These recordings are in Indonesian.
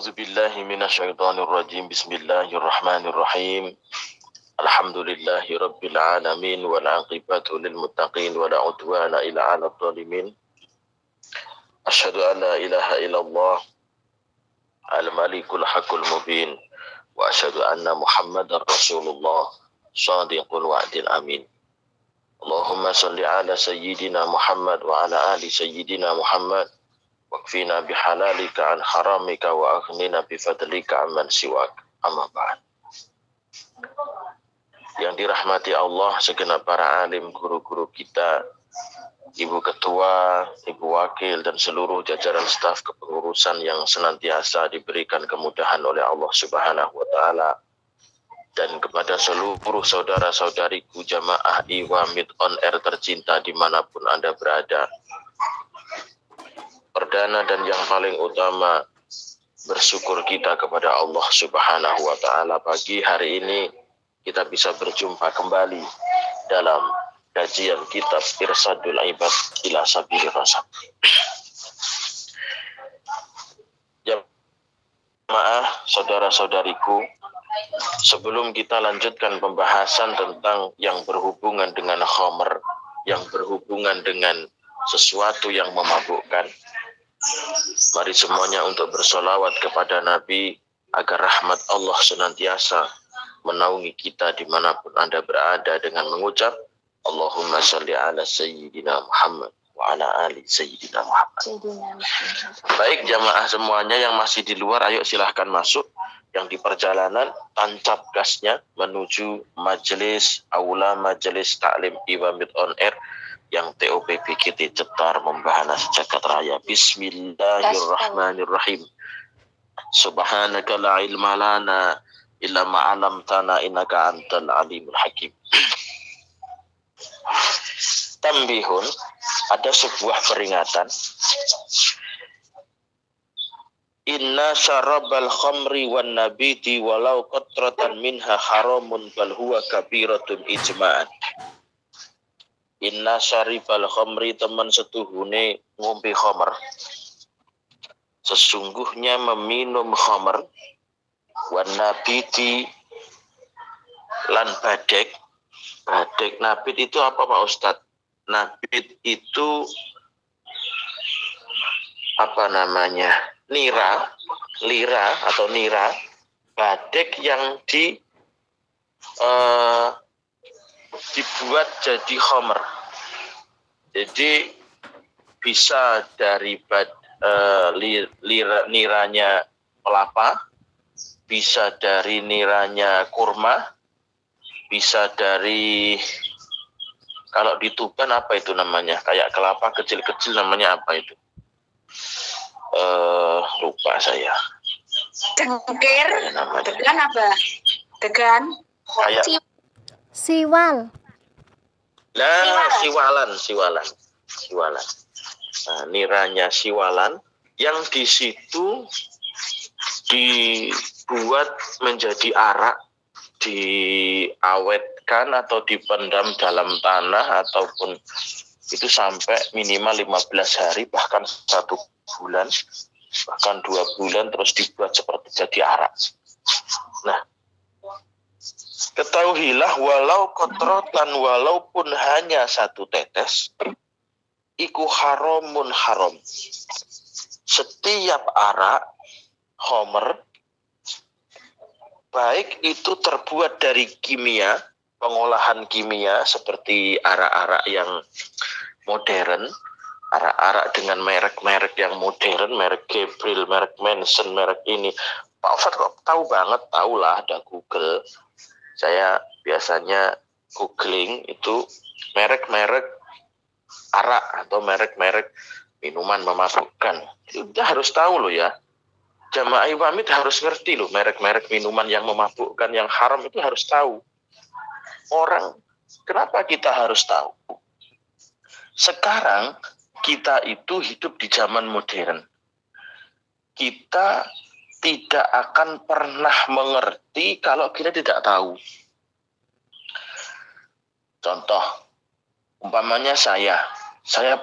A'udzu billahi minasyaitonir rajim. Bismillahirrahmanirrahim. Alhamdulillahi rabbil alamin wal 'aqibatu lil muttaqin wa la 'udwana illa 'alal zalimin. Asyhadu an la ilaha illallah al-malikul haqqul mubin wa asyhadu anna Muhammadar Rasulullah shadiqul wa'dil amin. Allahumma shalli ala sayyidina Muhammad wa ala ali sayyidina Muhammad. Wakfina bihalalika an haramika wa aghnina bifadlika amman siwak. Amma ba'd. Yang dirahmati Allah, segenap para alim, guru-guru kita, ibu ketua, ibu wakil, dan seluruh jajaran staf kepengurusan yang senantiasa diberikan kemudahan oleh Allah Subhanahu wa Ta'ala, dan kepada seluruh saudara-saudariku jamaah Iwamid on Air tercinta dimanapun Anda berada. Perdana dan yang paling utama, bersyukur kita kepada Allah Subhanahu wa Ta'ala pagi hari ini kita bisa berjumpa kembali dalam kajian kitab Irsadul Ibad ila Sabilir Rasyad. Jamaah, saudara-saudariku, sebelum kita lanjutkan pembahasan tentang yang berhubungan dengan khamr, yang berhubungan dengan sesuatu yang memabukkan, mari semuanya untuk bersolawat kepada Nabi agar rahmat Allah senantiasa menaungi kita dimanapun Anda berada dengan mengucap Allahumma shalli ala sayyidina Muhammad wa ala ali sayyidina Muhammad. Baik jamaah semuanya yang masih di luar, ayo silahkan masuk. Yang di perjalanan, tancap gasnya menuju majelis aula majelis taklim Iwamid on Air yang TOP PKT Cetar Membahana Sejagat Raya. Bismillahirrahmanirrahim. Subhanaka la ilma lana illa ma 'allamtana innaka antal alimul hakim. Tambihun, ada sebuah peringatan. Inna syarabal khamri wan nabiti walau qatratan minha haramun bal huwa kabiratun ijma'an. Inna syaribal khamri, teman setuhune ngombe khamr. Sesungguhnya meminum khamr, wan nabiti lan badek. Badek nabit itu apa Pak Ustadz? Nabit itu apa namanya? Lira atau nira. Badek yang dibuat jadi khamr. Jadi bisa dari niranya kelapa, bisa dari niranya kurma, bisa dari, kalau di Tuban apa itu namanya, kayak kelapa kecil-kecil namanya apa itu, lupa saya. Cengkir, degan apa? Degan. Kayak Siwal. Nah, siwalan. Nah, niranya siwalan yang di situ dibuat menjadi arak, diawetkan atau dipendam dalam tanah ataupun itu sampai minimal 15 hari, bahkan 1 bulan, bahkan 2 bulan, terus dibuat seperti jadi arak. Nah, ketahuilah walau kotrotan, walaupun hanya 1 tetes, iku haramun haram. Setiap arak, khamr, baik itu terbuat dari kimia, pengolahan kimia seperti arak-arak yang modern, arak-arak dengan merek-merek yang modern, merek Gabriel, merek Manson, merek ini. Pak Ustadz kok tahu banget? Tahulah, ada Google. Saya biasanya googling itu merek-merek arak atau merek-merek minuman memabukkan. Itu kita harus tahu loh ya. Jamaah Iwamid harus ngerti loh, merek-merek minuman yang memabukkan, yang haram itu harus tahu. Orang, kenapa kita harus tahu? Sekarang kita itu hidup di zaman modern. Kita tidak akan pernah mengerti kalau kita tidak tahu. Contoh, umpamanya saya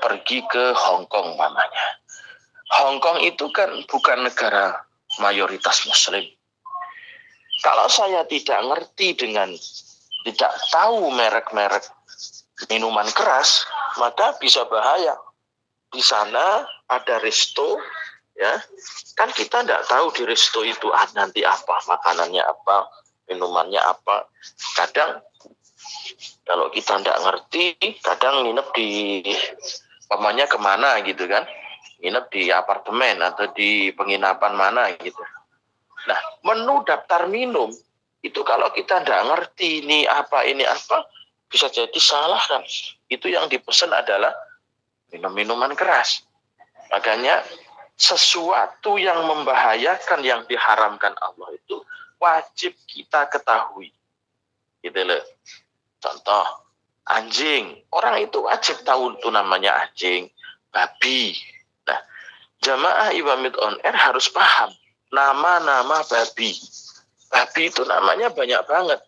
pergi ke Hong Kong umpamanya. Hong Kong itu kan bukan negara mayoritas muslim. Kalau saya tidak ngerti tidak tahu merek-merek minuman keras, maka bisa bahaya. Di sana ada resto, ya, kan kita tidak tahu di resto itu nanti apa, makanannya apa, minumannya apa. Kadang kalau kita tidak ngerti, kadang nginep di pamannya kemana gitu kan, nginep di apartemen atau di penginapan mana gitu. Nah, menu daftar minum itu kalau kita tidak ngerti ini apa bisa jadi salah kan. Itu yang dipesan adalah minum-minuman keras. Makanya sesuatu yang membahayakan yang diharamkan Allah itu wajib kita ketahui. Gitu loh. Contoh, anjing. Orang itu wajib tahu itu namanya anjing, babi. Nah, jamaah Iwamid on Air harus paham nama-nama babi. Babi itu namanya banyak banget.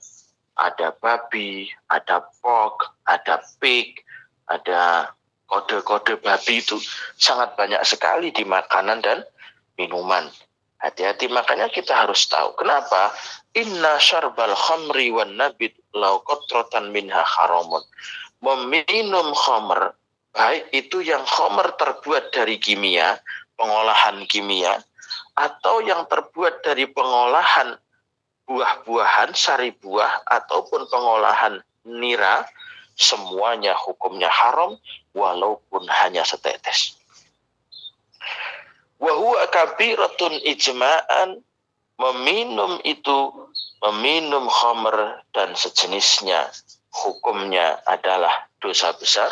Ada babi, ada pork, ada pig, ada kode-kode babi itu sangat banyak sekali di makanan dan minuman. Hati-hati, makanya kita harus tahu. Kenapa? Inna syarbal khamri wan nabit lau qatratan minha haramun. Meminum khamr, baik itu yang khamr terbuat dari kimia, pengolahan kimia, atau yang terbuat dari pengolahan buah-buahan, sari buah, ataupun pengolahan nira, semuanya hukumnya haram walaupun hanya setetes. Wa huwa kabiratun ijma'an, meminum khamr dan sejenisnya hukumnya adalah dosa besar,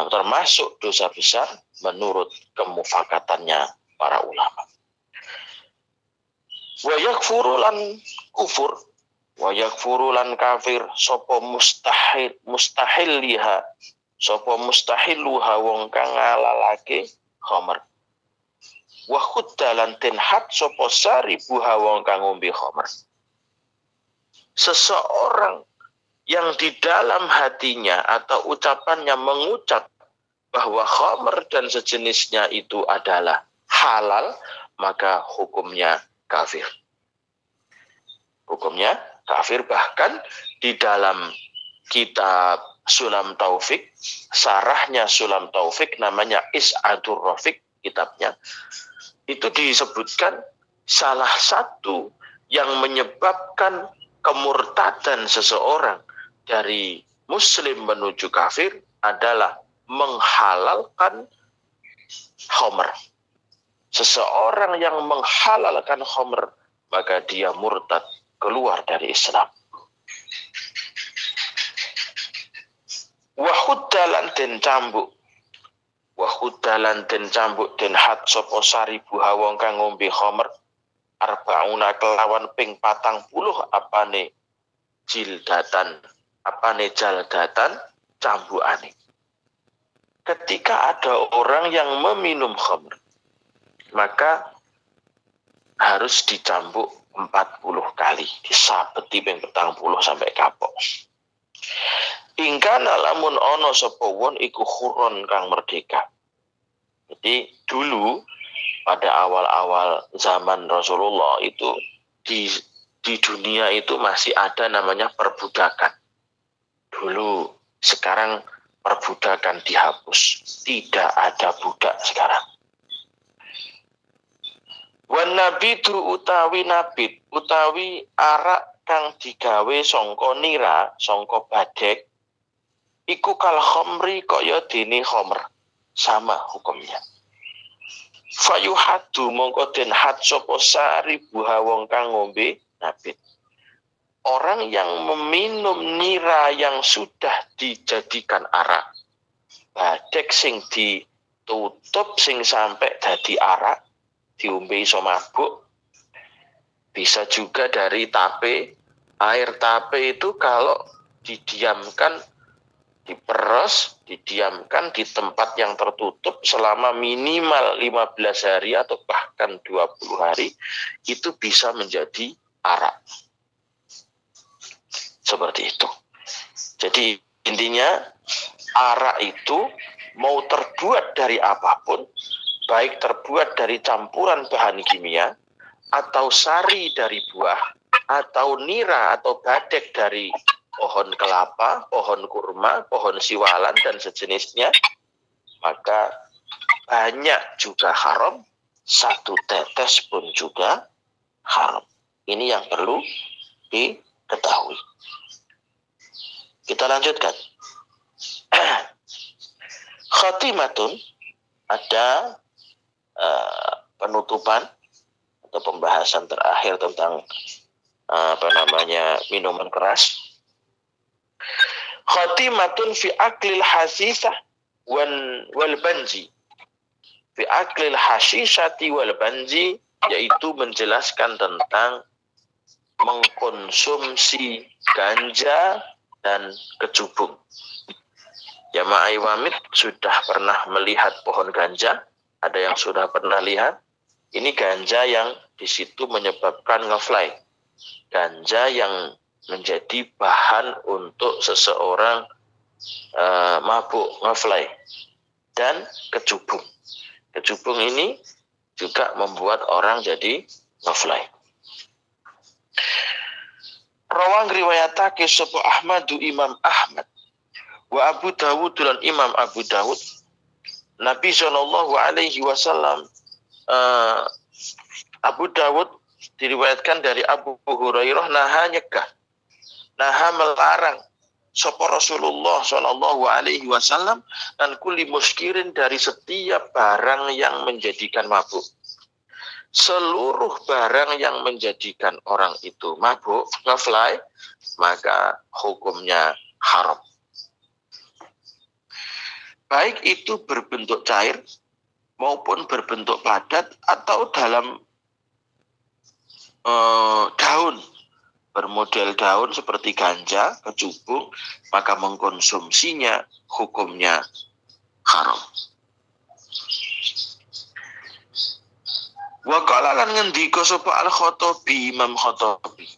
termasuk dosa besar menurut kemufakatannya para ulama. Wa yakfuru lan kufur, wa yakfuru lan kafir sapa mustahilliha, sapa mustahiluha wong kang ngalalake khamr. Wa khuddalan tinhat sapa saribuha wong kang ngombe khamr. Seseorang yang di dalam hatinya atau ucapannya mengucap bahwa khamr dan sejenisnya itu adalah halal, maka hukumnya kafir. Hukumnya kafir. Bahkan di dalam kitab Sulam Taufik, sarahnya Sulam Taufik namanya Is'adur Rafiq kitabnya, itu disebutkan salah satu yang menyebabkan kemurtadan seseorang dari muslim menuju kafir adalah menghalalkan khamr. Seseorang yang menghalalkan khamr, maka dia murtad, keluar dari Islam. Wa khuddalan den cambuk, wa khuddalan den cambuk den had sapa saribuha wong kang ngombe khamr arbauna kelawan ping 40 apane jaldatan cambukane. Ketika ada orang yang meminum khamr, maka harus dicambuk 40 kali, disabeti ping 40 sampai kapok. Ingkana lamun ono sapa won iku huron kang merdeka. Jadi dulu pada awal-awal zaman Rasulullah itu di dunia itu masih ada namanya perbudakan. Dulu, sekarang perbudakan dihapus, tidak ada budak sekarang. Wan nabitu utawi nabit utawi arak kang digawe sangka nira, sangka badhek, iku kal khamri kaya dene khamr, sama hukumnya. Fayuhadu mongko den had sapa saribuha wong kang ngombe nabit. Orang yang meminum nira yang sudah dijadikan arak, badhek sing ditutup sing sampai dadi arak, diombe iso mabuk. Bisa juga dari tape. Air tape itu kalau didiamkan, diperes, didiamkan di tempat yang tertutup selama minimal 15 hari atau bahkan 20 hari, itu bisa menjadi arak. Seperti itu. Jadi intinya arak itu mau terbuat dari apapun, baik terbuat dari campuran bahan kimia atau sari dari buah, atau nira atau badek dari pohon kelapa, pohon kurma, pohon siwalan, dan sejenisnya, maka banyak juga haram, satu tetes pun juga haram. Ini yang perlu diketahui. Kita lanjutkan. Khatimatun, ada penutupan atau pembahasan terakhir tentang minuman keras. Khatimatun fi aklil hasisah wal banji. Fi aklil hasisati wal banji, yaitu menjelaskan tentang mengkonsumsi ganja dan kecubung. Jamaah Iwamid sudah pernah melihat pohon ganja? Ada yang sudah pernah lihat? Ini ganja yang di situ menyebabkan ngefly. Ganja yang menjadi bahan untuk seseorang mabuk, ngefly. Dan kecubung. Kecubung ini juga membuat orang jadi ngefly. Rawang riwayatake sapa Ahmadu Imam Ahmad wa Abu Dawud dan Imam Abu Dawud, Nabi Shallallahu Alaihi Wasallam, Abu Dawud diriwayatkan dari Abu Hurairah, naha nyegah, naha melarang sapa Rasulullah Shallallahu Alaihi Wasallam dan kulli muskirin, dari setiap barang yang menjadikan mabuk. Seluruh barang yang menjadikan orang itu mabuk, ngefly, maka hukumnya haram. Baik itu berbentuk cair maupun berbentuk padat atau dalam daun, bermodel daun seperti ganja, kecubung, maka mengkonsumsinya hukumnya haram. Wa qala lan ngendika sapa Al-Khattabi, Imam Khattabi,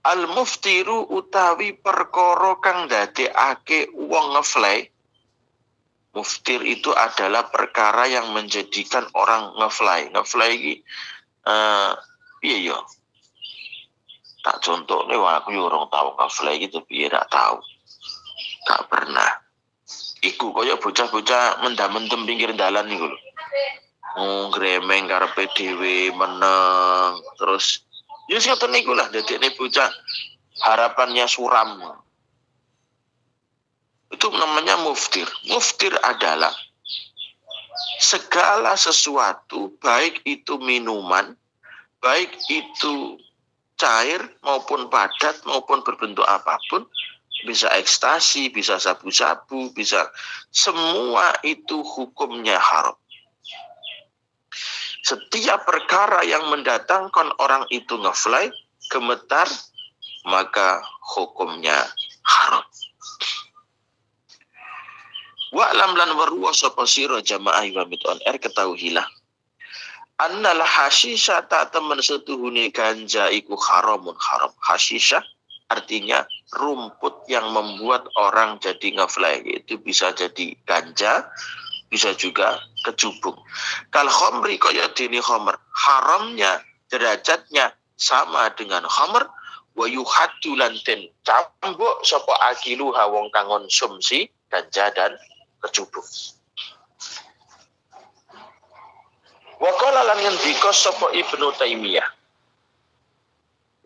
Al-muftiru utawi perkara kang ndadekake wong ngefly. Muftir itu adalah perkara yang menjadikan orang ngefly. Ngefly iki piye yo? Tak contohne aku yo urung tau ngefly gitu, piye tak tahu. Tak pernah. Iku kaya bocah-bocah mendam-mendem pinggir dalan niku lho. Gremeng karepe dhewe meneng, terus ya sing ngoten niku lah dadekne bocah harapannya suram. Itu namanya muftir. Muftir adalah segala sesuatu, baik itu minuman, baik itu cair maupun padat maupun berbentuk apapun, bisa ekstasi, bisa sabu-sabu, bisa, semua itu hukumnya haram. Setiap perkara yang mendatangkan orang itu ngefly, gemetar, maka hukumnya haram. Wa'lam lan waruwa sapa sira jamaah Iwamid on air, ketahuilah annal hasisha ta temen setuhune ganja iku haramun haram. Hasisha artinya rumput yang membuat orang jadi ngefly, itu bisa jadi ganja, bisa juga kecubung. Kal khamri kaya dene khamr, haramnya derajatnya sama dengan khamr, wa yuhaddu lan den cambuk sapa akiluha wong kang konsumsi ganja dan kecubung. Wa qala lan ngendika sapa Ibnu Taimiyah.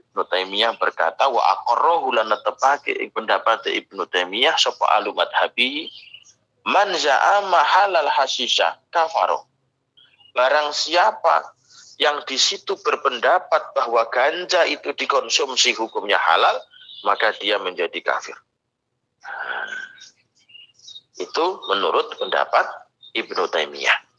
Ibnu Taimiyah berkata, wa aqarrahu lan netepake pendapat Ibnu Taimiyah sapa alu madhabi, man za'ama halal hasisha kafaro. Barang siapa yang di situ berpendapat bahwa ganja itu dikonsumsi hukumnya halal, maka dia menjadi kafir. Itu menurut pendapat Ibnu Taimiyah.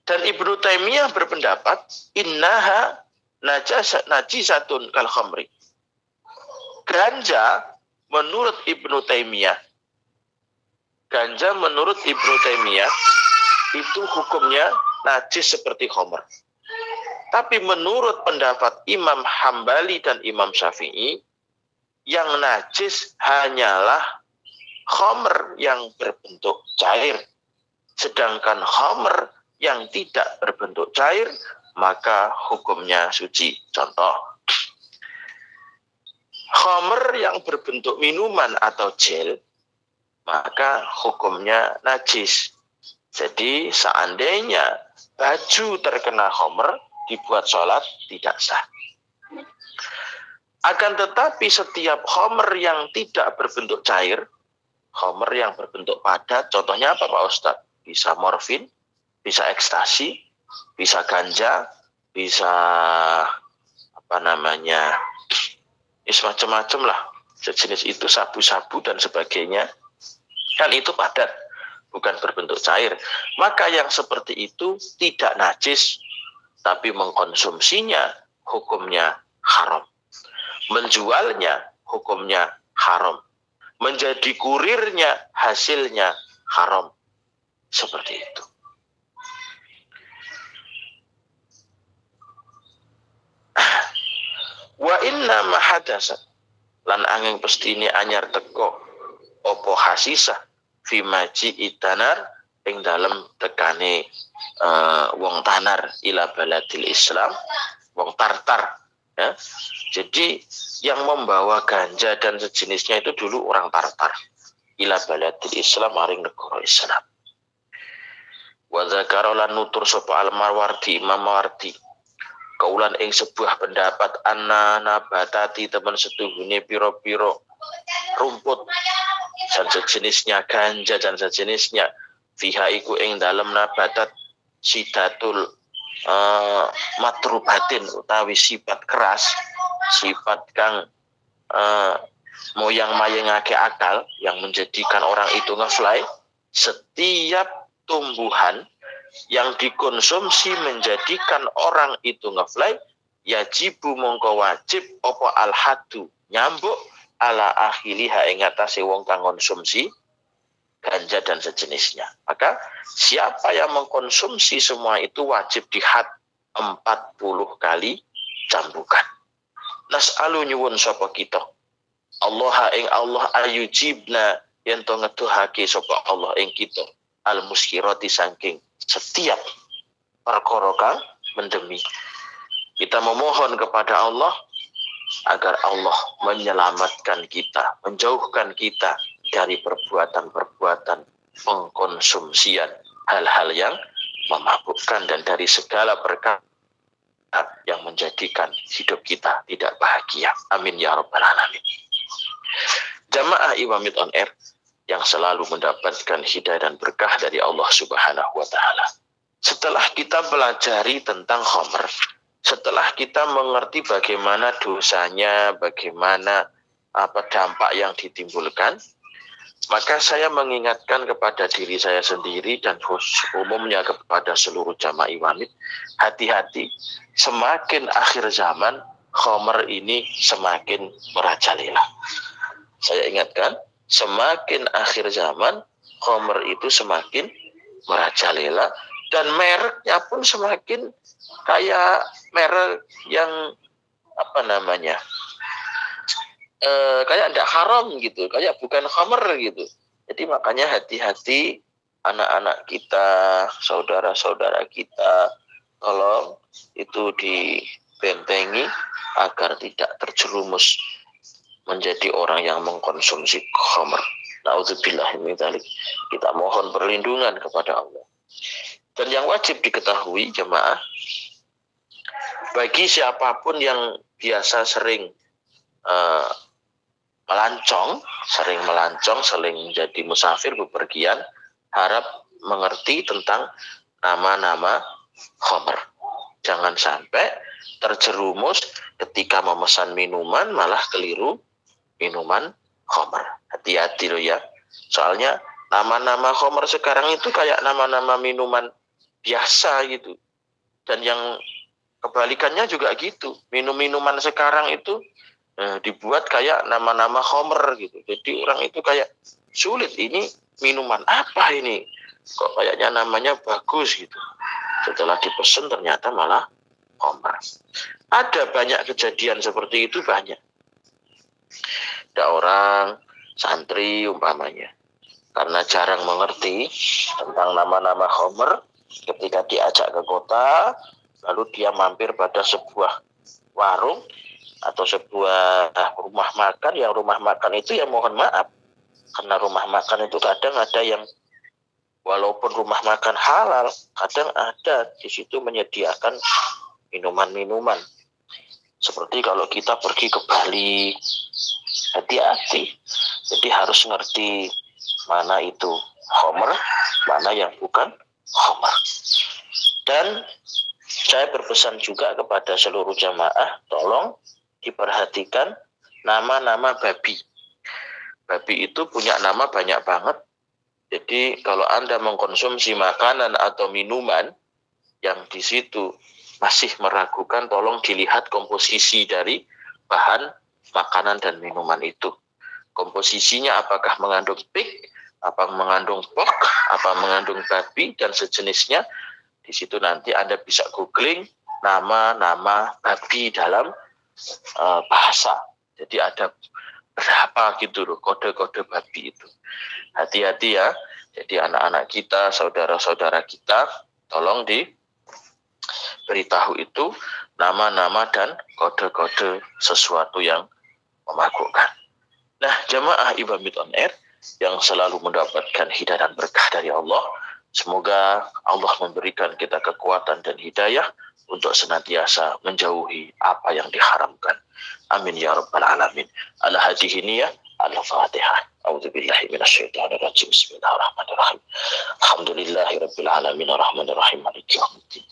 Dan Ibnu Taimiyah berpendapat innaha najisatun kal khamri. Ganja menurut Ibnu Taimiyah, ganja menurut Ibnu Taimiyah itu hukumnya najis seperti khamr. Tapi menurut pendapat Imam Hambali dan Imam Syafi'i, yang najis hanyalah khamr yang berbentuk cair. Sedangkan khamr yang tidak berbentuk cair, maka hukumnya suci. Contoh, khamr yang berbentuk minuman atau gel, maka hukumnya najis. Jadi seandainya baju terkena khamr, dibuat sholat tidak sah. Akan tetapi setiap khamr yang tidak berbentuk cair, khamr yang berbentuk padat, contohnya apa Pak Ustadz? Bisa morfin, bisa ekstasi, bisa ganja, bisa macam-macam lah, sejenis itu, sabu-sabu dan sebagainya. Kan itu padat, bukan berbentuk cair. Maka yang seperti itu tidak najis, tapi mengkonsumsinya hukumnya haram. Menjualnya hukumnya haram. Menjadi kurirnya hasilnya haram. Seperti itu. Wa inna mahadasa lan angin pestini anyar teko opo hasisah fi maji itanar ing dalam tekane wong tanar ila baladil Islam, wong tartar ya. Jadi yang membawa ganja dan sejenisnya itu dulu orang tartar ila baladil Islam maring negara Islam. Wa zakara lan nutur sapa al-Mawardi Imam Mawardi kaulan ing sebuah pendapat anna nabatati teman setuhune piro-piro rumput dan sejenisnya, ganja dan sejenisnya, fiha iku ing dalam nabatat sidatul matrubatin utawi sifat keras, sifat kang moyang mayengake akal yang menjadikan orang itu ngefly. Setiap tumbuhan yang dikonsumsi menjadikan orang itu ngefly, yajibu mongko wajib opo al-hadu nyambuk ala akhiliha ing atase wong kang konsumsi ganja dan sejenisnya. Maka siapa yang mengkonsumsi semua itu wajib dihad 40 kali cambukan. Nas'alu nyuwun sapa kita Allah ing Allah ayujibna yen to ngeduhake sapa Allah ing kita al muskirati saking setiap perkara kang mendemi. Kita memohon kepada Allah agar Allah menyelamatkan kita, menjauhkan kita dari perbuatan-perbuatan pengkonsumsian hal-hal yang memabukkan dan dari segala perkara yang menjadikan hidup kita tidak bahagia. Amin ya rabbal alamin. Jamaah Iwamid on Air yang selalu mendapatkan hidayah dan berkah dari Allah Subhanahu wa taala. Setelah kita pelajari tentang khamr, setelah kita mengerti bagaimana dosanya, bagaimana dampak yang ditimbulkan, maka saya mengingatkan kepada diri saya sendiri dan umumnya kepada seluruh jamaah Iwamid, hati-hati, semakin akhir zaman khamr ini semakin merajalela. Saya ingatkan, semakin akhir zaman khamr itu semakin merajalela dan mereknya pun semakin kayak merek yang kayak tidak haram gitu, kayak bukan khamr gitu. Jadi makanya hati-hati anak-anak kita, saudara-saudara kita, tolong itu dibentengi agar tidak terjerumus menjadi orang yang mengkonsumsi khamr. Nauzubillah min dzalik. Kita mohon perlindungan kepada Allah. Dan yang wajib diketahui jemaah, bagi siapapun yang biasa sering melancong, sering menjadi musafir bepergian, harap mengerti tentang nama-nama khamr. Jangan sampai terjerumus ketika memesan minuman malah keliru minuman khamr. Hati-hati loh ya. Soalnya nama-nama khamr sekarang itu kayak nama-nama minuman biasa gitu. Dan yang kebalikannya juga gitu. Minuman sekarang itu dibuat kayak nama-nama khamr gitu. Jadi orang itu kayak sulit, ini minuman apa ini? Kok kayaknya namanya bagus gitu. Setelah dipesan ternyata malah khamr. Ada banyak kejadian seperti itu, banyak. Ada orang santri umpamanya, karena jarang mengerti tentang nama-nama khamr, ketika diajak ke kota, lalu dia mampir pada sebuah warung atau sebuah rumah makan, yang rumah makan itu ya mohon maaf, karena rumah makan itu kadang ada yang walaupun rumah makan halal, kadang ada di situ menyediakan minuman-minuman. Seperti kalau kita pergi ke Bali, hati-hati. Jadi harus ngerti mana itu khamr, mana yang bukan khamr. Dan saya berpesan juga kepada seluruh jamaah, tolong diperhatikan nama-nama babi. Babi itu punya nama banyak banget. Jadi kalau Anda mengkonsumsi makanan atau minuman yang di situ masih meragukan, tolong dilihat komposisi dari bahan makanan dan minuman itu. Komposisinya apakah mengandung pig, apa mengandung pork, apa mengandung babi dan sejenisnya. Di situ nanti Anda bisa googling nama-nama babi dalam bahasa. Jadi ada berapa gitu loh kode-kode babi itu. Hati-hati ya. Jadi anak-anak kita, saudara-saudara kita, tolong diberitahu itu nama-nama dan kode-kode sesuatu yang memabukkan. Nah, jamaah Ibamit on Air yang selalu mendapatkan hidayah dan berkah dari Allah, semoga Allah memberikan kita kekuatan dan hidayah untuk senantiasa menjauhi apa yang diharamkan. Amin ya rabbal alamin. Ala hadhihi niyah, al-Fatihah. A'udzubillahi minasyaitonirrajim. Bismillahirrahmanirrahim. Alhamdulillahirabbil alamin arrahmanirrahim maliki yaumiddin.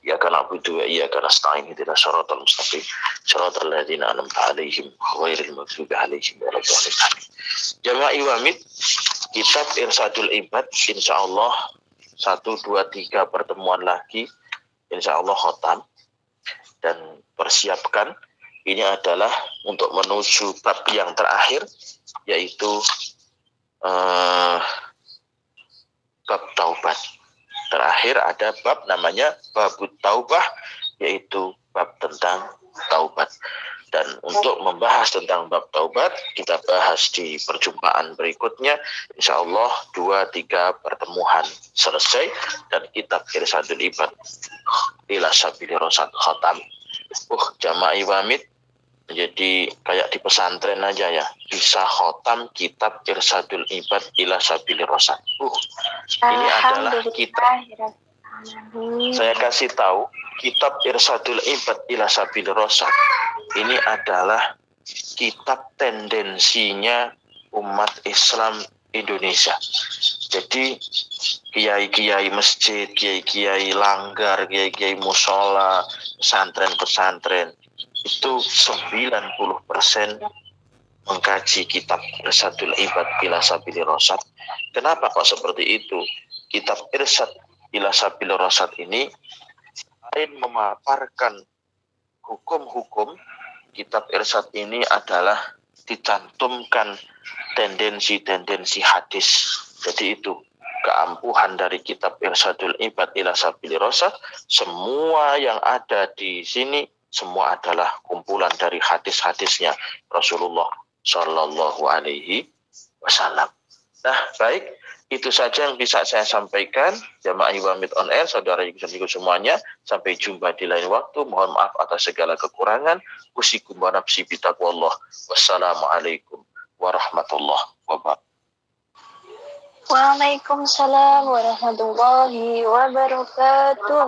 Iyyaka na'budu wa iyyaka nasta'in ihdinas siratal mustaqim. Siratal ladzina an'amta 'alaihim ghairil maghdubi 'alaihim waladdallin. Jamaah Iwamid, kitab Irsadul Ibad insyaallah 1 2 3 pertemuan lagi insyaallah khatam, dan persiapkan ini adalah untuk menuju bab yang terakhir, yaitu bab taubat. Terakhir ada bab namanya babut taubah, yaitu bab tentang taubat. Dan untuk membahas tentang bab taubat, kita bahas di perjumpaan berikutnya. Insya Allah 2-3 pertemuan selesai dan kitab Irsadul Ibad ila Sabili Rosad khatam. Jamaah Iwamid, menjadi kayak di pesantren aja ya, bisa khotam kitab Irsadul Ibad ila Sabili Rosad. Ini adalah kitab, saya kasih tahu, kitab Irsadul Ibad ila Sabili Rosad ini adalah kitab tendensinya umat Islam Indonesia. Jadi kiai-kiai masjid, kiai-kiai langgar, kiai-kiai musola, pesantren-pesantren itu 90% mengkaji kitab Irsadul Ibad ila Sabili Rosad. Kenapa kok seperti itu? Kitab Irsad ila Sabili Rosad ini selain memaparkan hukum-hukum, kitab Irsad ini adalah dicantumkan tendensi-tendensi hadis. Jadi itu keampuhan dari kitab Irsadul Ibad ila Sabili Rosad. Semua yang ada di sini semua adalah kumpulan dari hadis-hadisnya Rasulullah Shallallahu Alaihi Wasallam. Nah, baik, itu saja yang bisa saya sampaikan. Jamaah Iwamid on Air, saudara-saudariku semuanya, sampai jumpa di lain waktu. Mohon maaf atas segala kekurangan. Usikum wa nafsi bitaqwallah. Wassalamualaikum warahmatullahi wabarakatuh. Waalaikumsalam warahmatullahi wabarakatuh.